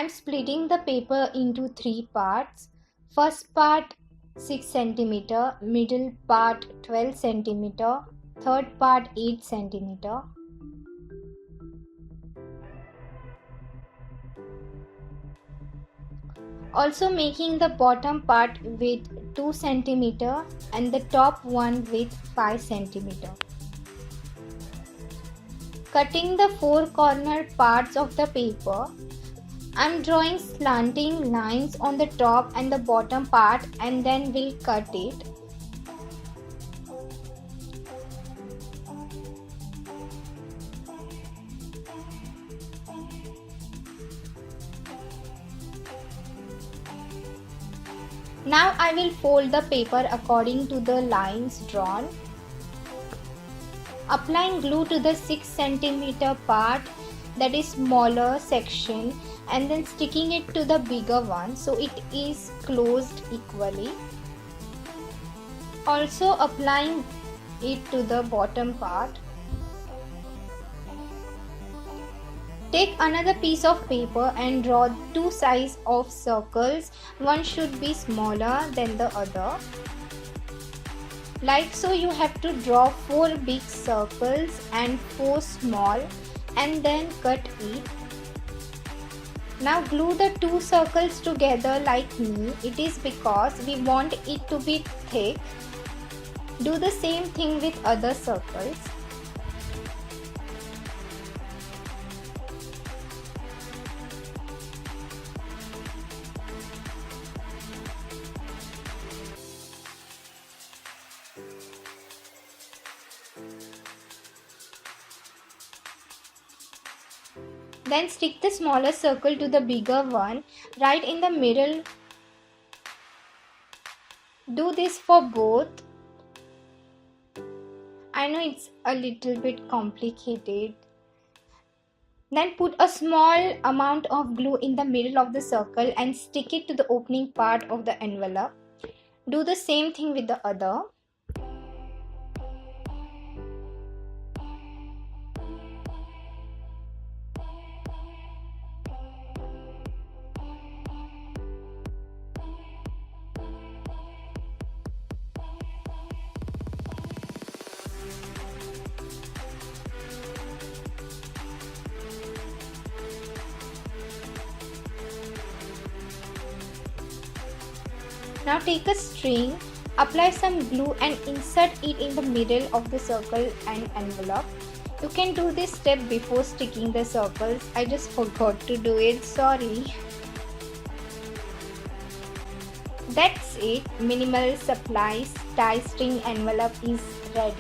I'm splitting the paper into 3 parts. First part 6 cm, middle part 12 cm, third part 8 cm. Also making the bottom part with 2 cm and the top one with 5 cm. Cutting the 4 corner parts of the paper. I'm drawing slanting lines on the top and the bottom part and then we'll cut it. Now I will fold the paper according to the lines drawn. Applying glue to the 6 cm part, that is smaller section, and then sticking it to the bigger one so it is closed equally. Also applying it to the bottom part. Take another piece of paper and draw 2 sides of circles. One should be smaller than the other. Like so, you have to draw 4 big circles and 4 small and then cut it. Now glue the 2 circles together like me. It is because we want it to be thick. Do the same thing with other circles. Then stick the smaller circle to the bigger one right in the middle. Do this for both. I know it's a little bit complicated. Then put a small amount of glue in the middle of the circle and stick it to the opening part of the envelope. Do the same thing with the other. Now take a string, apply some glue and insert it in the middle of the circle and envelope. You can do this step before sticking the circles. I just forgot to do it, sorry. That's it. Minimal supplies tie string envelope is ready.